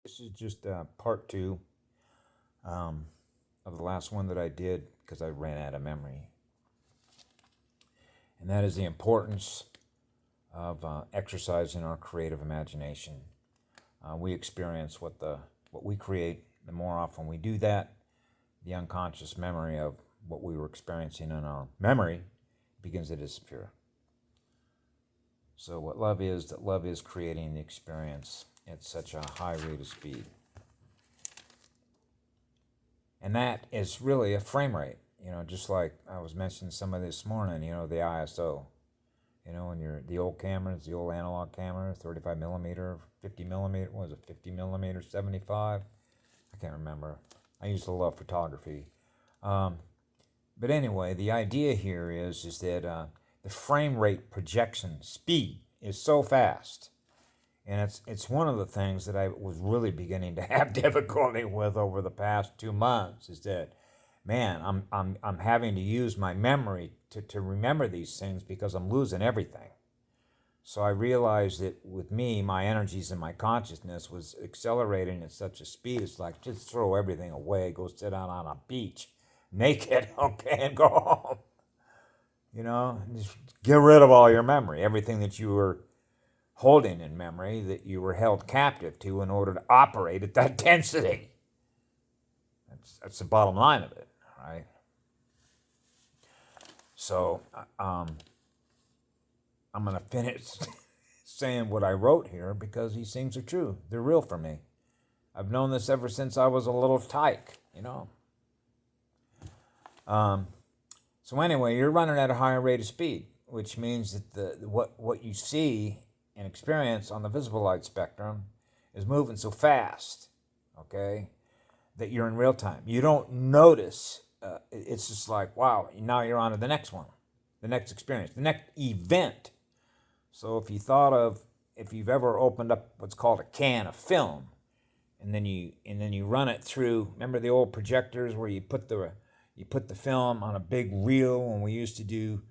This is just part two um, of the last one that I did because I ran out of memory. And that is the importance of exercising our creative imagination. We experience what we create. The more often we do that, the unconscious memory of what we were experiencing in our memory begins to disappear. So what love is creating the experience at such a high rate of speed. And that is really a frame rate, just like I was mentioning some of this morning, the ISO. When you're the old cameras, the old analog camera, 35 millimeter, 50 millimeter, what was it, 50 millimeter, 75? I can't remember. I used to love photography. But anyway, the idea here is that the frame rate projection speed is so fast. And it's one of the things that I was really beginning to have difficulty with over the past 2 months is that, man, I'm having to use my memory to remember these things because I'm losing everything. So I realized that with me, my energies and my consciousness was accelerating at such a speed. It's like, just throw everything away, go sit down on a beach naked, okay, and go home. Just get rid of all your memory, everything that you were holding in memory that you were held captive to in order to operate at that density. That's the bottom line of it, right? So I'm going to finish saying what I wrote here because these things are true. They're real for me. I've known this ever since I was a little tyke. So anyway, you're running at a higher rate of speed, which means that what you see and experience on the visible light spectrum is moving so fast, okay, that you're in real time. You don't notice. It's just like, wow, now you're on to the next one, the next experience, the next event. So if you've ever opened up what's called a can of film, and then you run it through. Remember the old projectors where you put the film on a big reel when we used to do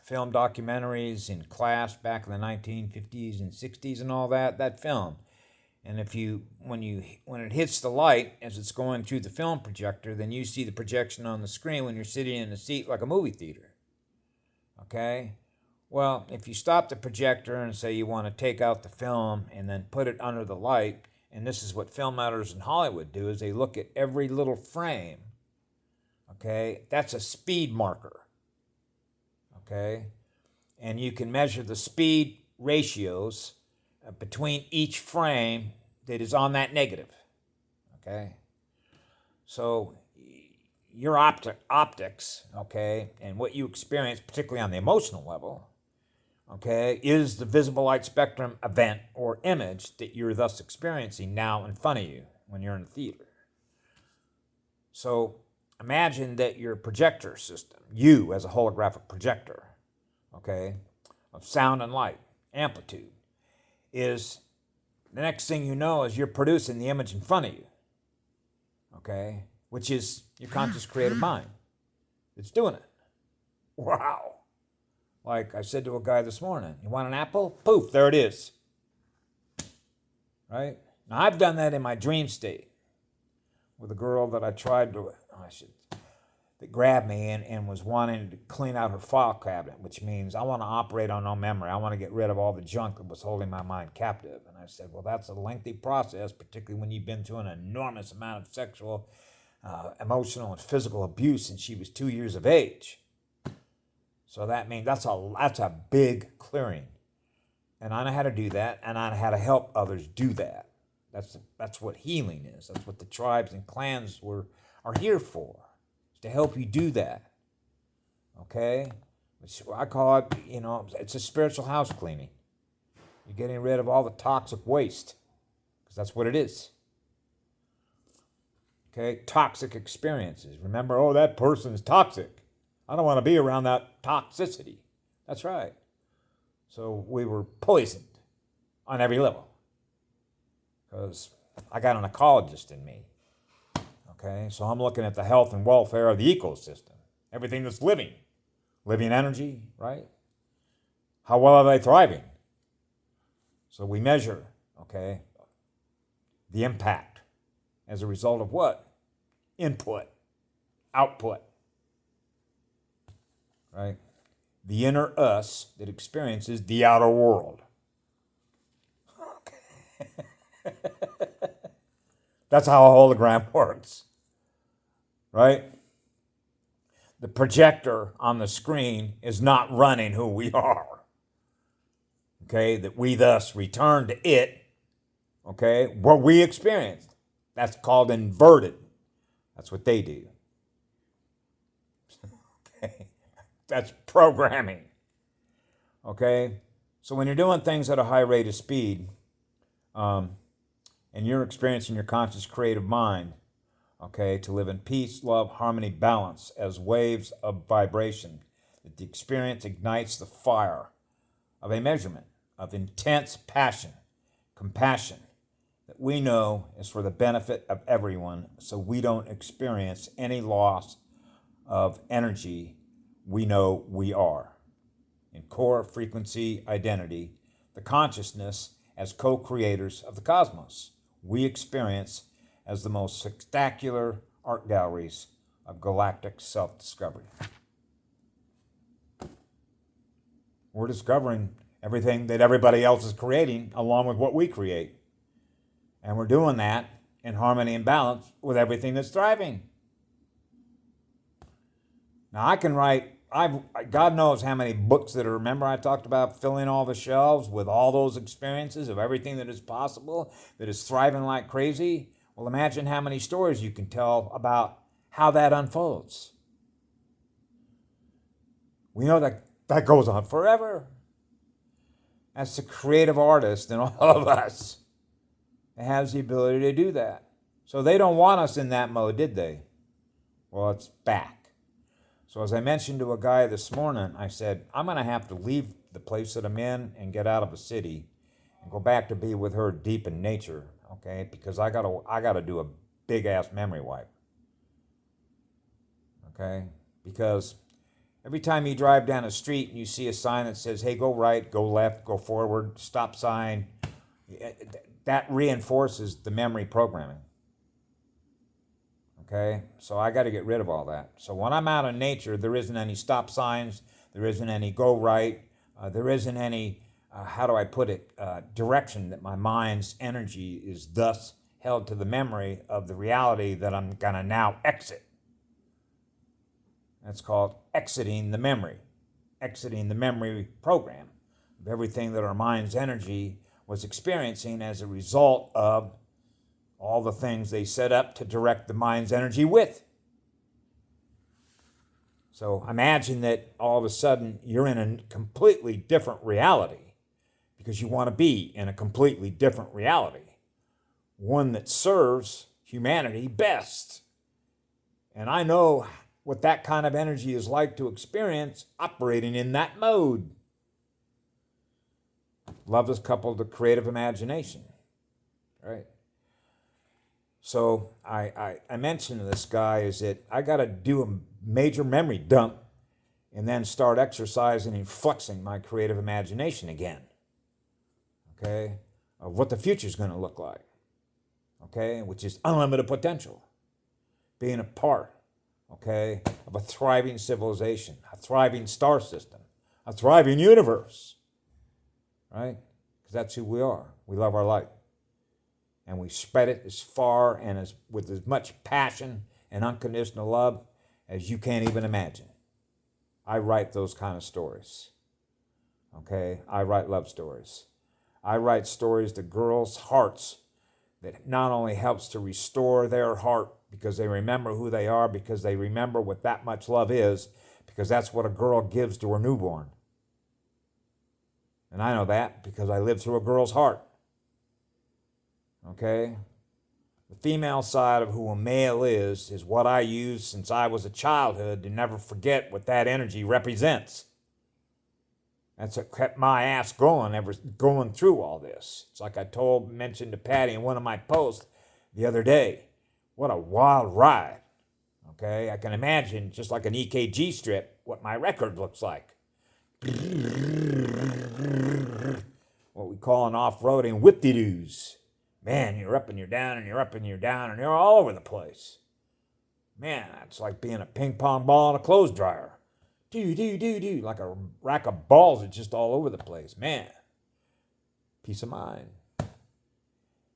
film documentaries in class back in the 1950s and 60s and all that film. And when it hits the light as it's going through the film projector, then you see the projection on the screen when you're sitting in a seat like a movie theater. Okay? Well, if you stop the projector and say you want to take out the film and then put it under the light, and this is what film editors in Hollywood do, is they look at every little frame. Okay? That's a speed marker. Okay? And you can measure the speed ratios between each frame that is on that negative. Okay? So your optics, okay, and what you experience, particularly on the emotional level, okay, is the visible light spectrum event or image that you're thus experiencing now in front of you when you're in the theater. So imagine that your projector system, you as a holographic projector, okay, of sound and light, amplitude, is the next thing you know is you're producing the image in front of you, okay, which is your conscious creative mind that's doing it. Wow. Like I said to a guy this morning, you want an apple? Poof, there it is. Right? Now I've done that in my dream state with a girl that that grabbed me and was wanting to clean out her file cabinet, which means I want to operate on no memory. I want to get rid of all the junk that was holding my mind captive. And I said, well, that's a lengthy process, particularly when you've been through an enormous amount of sexual, emotional, and physical abuse since she was 2 years of age. So that means that's a big clearing. And I know how to do that, and I know how to help others do that. That's what healing is. That's what the tribes and clans are here for, to help you do that. Okay? Which I call it, it's a spiritual house cleaning. You're getting rid of all the toxic waste, because that's what it is. Okay? Toxic experiences. Remember, oh, that person is toxic. I don't want to be around that toxicity. That's right. So we were poisoned on every level because I got an ecologist in me. Okay, so I'm looking at the health and welfare of the ecosystem, everything that's living energy, right? How well are they thriving? So we measure, okay, the impact as a result of what? Input, output, right? The inner us that experiences the outer world. Okay. That's how a hologram works, right? The projector on the screen is not running who we are, okay? That we thus return to it, okay? What we experienced. That's called inverted. That's what they do. Okay? That's programming, okay? So when you're doing things at a high rate of speed, and you're experiencing your conscious creative mind, okay, to live in peace, love, harmony, balance as waves of vibration, that the experience ignites the fire of a measurement of intense passion, compassion, that we know is for the benefit of everyone, so we don't experience any loss of energy we know we are. In core frequency identity, the consciousness as co-creators of the cosmos, we experience as the most spectacular art galleries of galactic self-discovery. We're discovering everything that everybody else is creating along with what we create. And we're doing that in harmony and balance with everything that's thriving. Now I can write, God knows how many books that are, remember I talked about filling all the shelves with all those experiences of everything that is possible, that is thriving like crazy. Well, imagine how many stories you can tell about how that unfolds. We know that that goes on forever. That's the creative artist in all of us. It has the ability to do that. So they don't want us in that mode, did they? Well, it's back. So as I mentioned to a guy this morning, I said, I'm going to have to leave the place that I'm in and get out of a city and go back to be with her deep in nature, okay? Because I gotta do a big-ass memory wipe, okay? Because every time you drive down a street and you see a sign that says, hey, go right, go left, go forward, stop sign, that reinforces the memory programming. Okay, so I got to get rid of all that. So when I'm out in nature, there isn't any stop signs, there isn't any go right, there isn't any, how do I put it, direction that my mind's energy is thus held to the memory of the reality that I'm going to now exit. That's called exiting the memory program of everything that our mind's energy was experiencing as a result of all the things they set up to direct the mind's energy with. So imagine that all of a sudden you're in a completely different reality because you want to be in a completely different reality, one that serves humanity best. And I know what that kind of energy is like to experience operating in that mode. Love is coupled to creative imagination, right? So I mentioned to this guy is that I got to do a major memory dump and then start exercising and flexing my creative imagination again, okay, of what the future is going to look like, okay, which is unlimited potential, being a part, okay, of a thriving civilization, a thriving star system, a thriving universe, right, because that's who we are. We love our light. And we spread it as far and with as much passion and unconditional love as you can't even imagine. I write those kind of stories. Okay? I write love stories. I write stories to girls' hearts that not only helps to restore their heart because they remember who they are, because they remember what that much love is, because that's what a girl gives to her newborn. And I know that because I lived through a girl's heart. Okay? The female side of who a male is what I use since I was a childhood to never forget what that energy represents. That's what kept my ass going through all this. It's like I mentioned to Patty in one of my posts the other day. What a wild ride. Okay? I can imagine, just like an EKG strip, what my record looks like. What we call in off-roading whip-de-doos. Man, you're up and you're down and you're up and you're down and you're all over the place. Man, it's like being a ping pong ball in a clothes dryer. Do, like a rack of balls that's just all over the place. Man, peace of mind.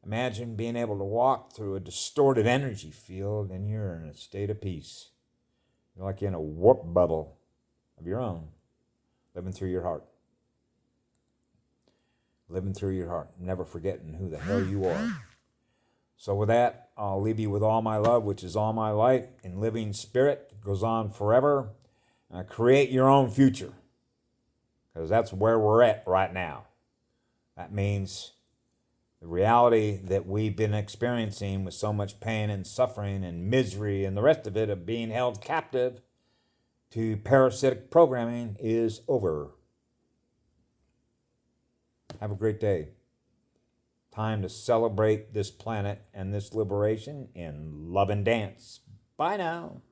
Imagine being able to walk through a distorted energy field and you're in a state of peace. You're like in a warp bubble of your own, living through your heart. Living through your heart, never forgetting who the hell you are. So with that, I'll leave you with all my love, which is all my light in living spirit. It goes on forever. Create your own future, because that's where we're at right now. That means the reality that we've been experiencing with so much pain and suffering and misery and the rest of it of being held captive to parasitic programming is over. Have a great day. Time to celebrate this planet and this liberation in love and dance. Bye now.